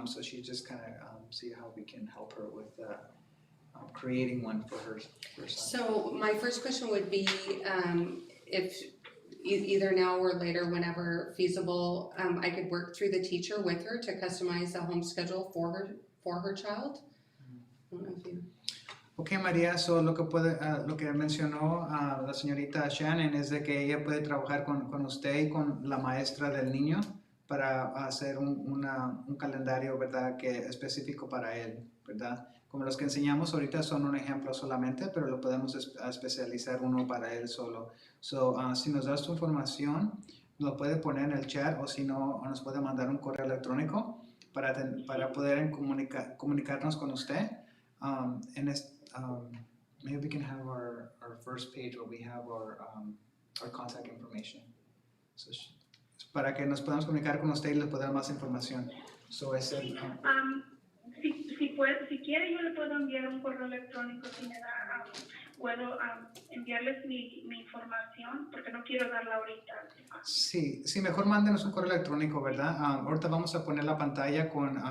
So she just kind of see how we can help her with creating one for her son. So my first question would be, if either now or later, whenever feasible, I could work through the teacher with her to customize the home schedule for her child. I don't know if you... Ok, María, so lo que mencionó la señorita Shannon es de que ella puede trabajar con usted y con la maestra del niño para hacer un calendario, ¿verdad?, que específico para él, ¿verdad? Como los que enseñamos ahorita son un ejemplo solamente, pero lo podemos especializar uno para él solo. So, si nos das tu información, lo puede poner en el chat, o si no, nos puede mandar un correo electrónico para poder comunicarnos con usted. Maybe we can have our first page where we have our contact information. So, para que nos podamos comunicar con usted y le pueda dar más información. So, es el... Si quiere, yo le puedo enviar un correo electrónico, si me da, puedo enviarles mi información, porque no quiero darla ahorita. Sí, mejor mándenos un correo electrónico, ¿verdad? Ahorita vamos a poner la pantalla con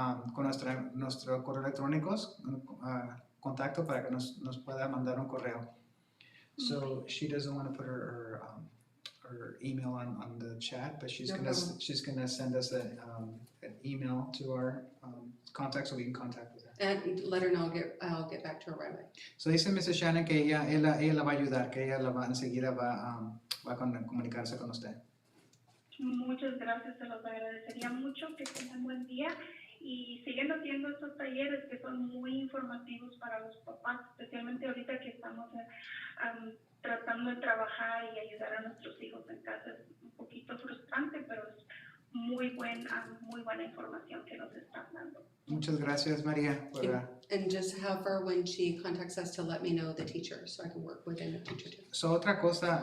nuestro correo electrónico, contacto, para que nos pueda mandar un correo. So she doesn't want to put her her email on the chat, but she's No gonna problem. she's gonna send us an email to our contact so we can contact with her. And let her know, I'll get back to her right away. So dice Mrs. Shannon que ella la va a ayudar, que ella enseguida va a comunicarse con usted. Muchas gracias, se los agradecería mucho, que tengan buen día y sigan haciendo estos talleres que son muy informativos para los papás, especialmente ahorita que estamos tratando de trabajar y ayudar a nuestros hijos en casa. Es un poquito frustrante, pero es muy buena información que nos están dando. Muchas gracias, María. And just have her, when she contacts us, to let me know the teacher, so I can work within the teacher too. So, otra cosa,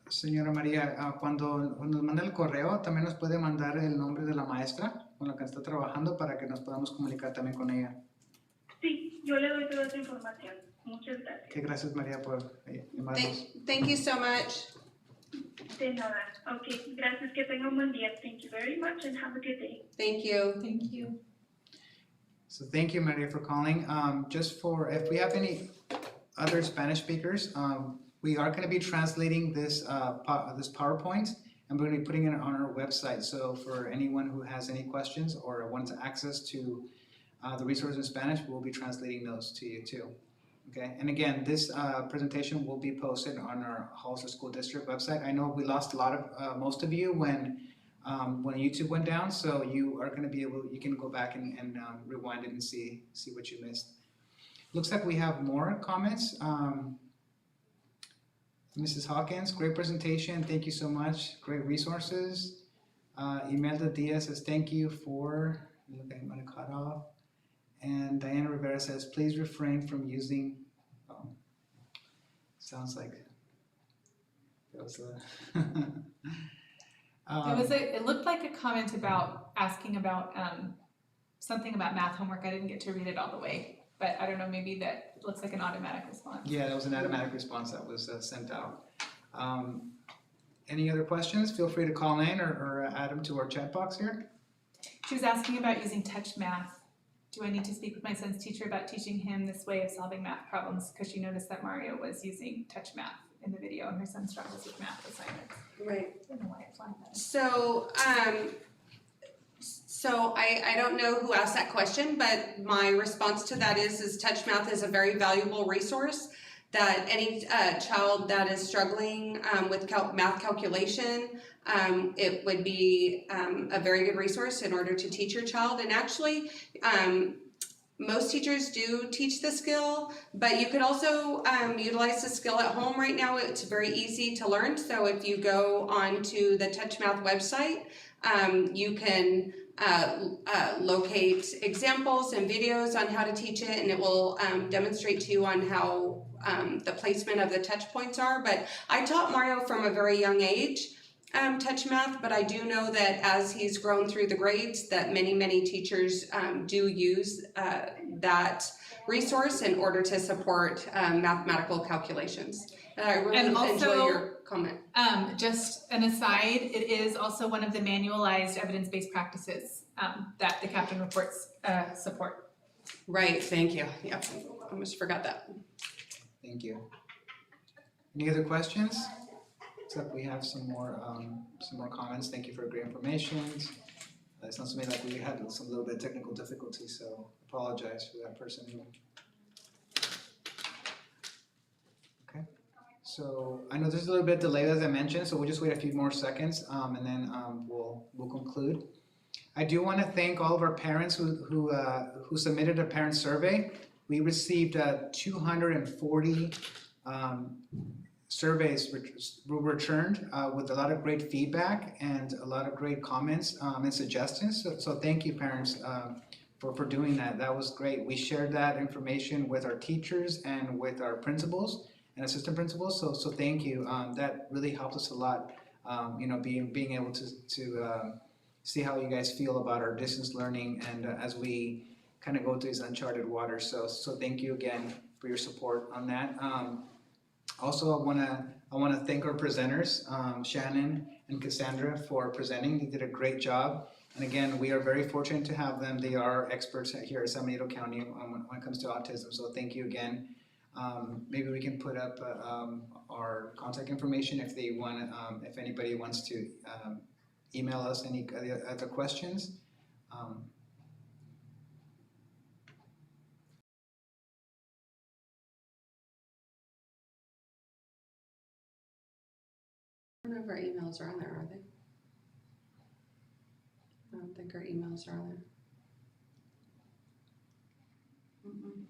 señora María, cuando nos manda el correo, también nos puede mandar el nombre de la maestra con la que está trabajando para que nos podamos comunicar también con ella. Sí, yo le doy toda esa información. Muchas gracias. Que gracias, María, por llamarnos. Thank you so much. De nada. Ok, gracias, que tengan un buen día. Thank you very much and have a good day. Thank you. Thank you. So thank you, Maria, for calling. Just for, if we have any other Spanish speakers, we are going to be translating this this PowerPoint, and we're going to be putting it on our website. So for anyone who has any questions or wants access to the resources in Spanish, we'll be translating those to you too. Okay, and again, this presentation will be posted on our Hollister School District website. I know we lost a lot of most of you when YouTube went down, so you are going to be able, you can go back and rewind it and see what you missed. Looks like we have more comments. Mrs. Hawkins, great presentation. Thank you so much. Great resources. Imelda Diaz says thank you for. Okay, I'm going to cut off. And Diana Rivera says please refrain from using. Sounds like that was It looked like a comment about asking about something about math homework. I didn't get to read it all the way, but I don't know, maybe that looks like an automatic response. Yeah, that was an automatic response that was sent out. Any other questions? Feel free to call in or add them to our chat box here. She was asking about using touch math. Do I need to speak with my son's teacher about teaching him this way of solving math problems? Because she noticed that Mario was using touch math in the video and her son struggles with math assignments. Right. I don't know why it flagged that. So I don't know who asked that question, but my response to that is Touch Math is a very valuable resource that any child that is struggling with math calculation, it would be a very good resource in order to teach your child. And actually, most teachers do teach the skill, but you could also utilize the skill at home right now. It's very easy to learn. So if you go onto the Touch Math website, you can locate examples and videos on how to teach it, and it will demonstrate to you on how the placement of the touch points are. But I taught Mario from a very young age touch math, but I do know that as he's grown through the grades that many teachers do use that resource in order to support mathematical calculations. And I really enjoy your comment. Just an aside, it is also one of the manualized evidence-based practices that the captain reports support. Right, thank you. Yep, I almost forgot that. Thank you. Any other questions? Except we have some more comments. Thank you for great information. It sounds to me like we had a little bit of technical difficulty, so apologize for that person who. Okay, so I know there's a little bit delayed as I mentioned, so we'll just wait a few more seconds and then we'll conclude. I do want to thank all of our parents who submitted a parent survey. We received 240 surveys were returned with a lot of great feedback and a lot of great comments and suggestions. So thank you, parents, for doing that. That was great. We shared that information with our teachers and with our principals and assistant principals. So thank you. That really helped us a lot. Being able to see how you guys feel about our distance learning and as we kind of go to these uncharted waters. So thank you again for your support on that. Also, I wanna thank our presenters, Shannon and Cassandra, for presenting. They did a great job. And again, we are very fortunate to have them. They are experts here at San Benito County when it comes to autism. So thank you again. Maybe we can put up our contact information if they want, if anybody wants to email us any other questions. I don't know if our emails are on there, are they? I don't think our emails are on there. Mm-mm.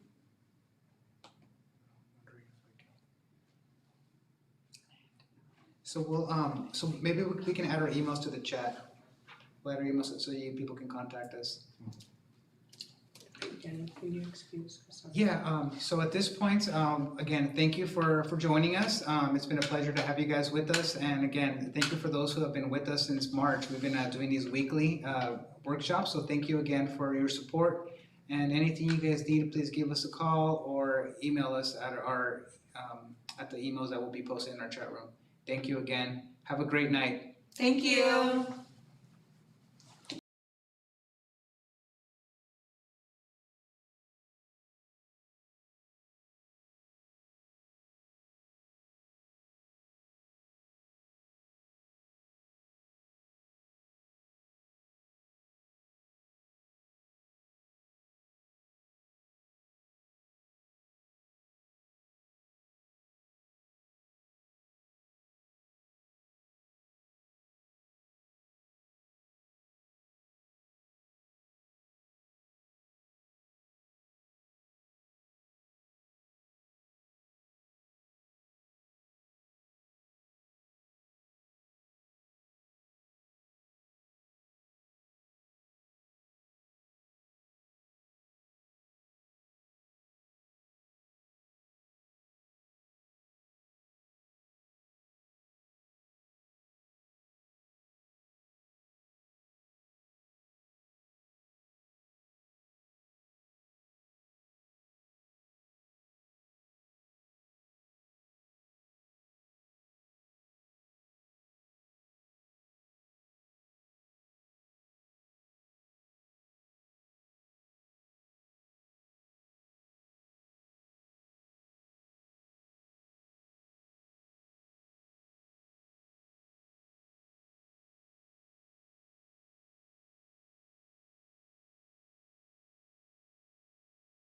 So we'll, so maybe we can add our emails to the chat. We'll add our emails so you people can contact us. Again, can you excuse Christopher? Yeah, so at this point, again, thank you for joining us. It's been a pleasure to have you guys with us. And again, thank you for those who have been with us since March. We've been doing these weekly workshops, so thank you again for your support. And anything you guys need, please give us a call or email us at our at the emails that will be posted in our chat room. Thank you again. Have a great night. Thank you.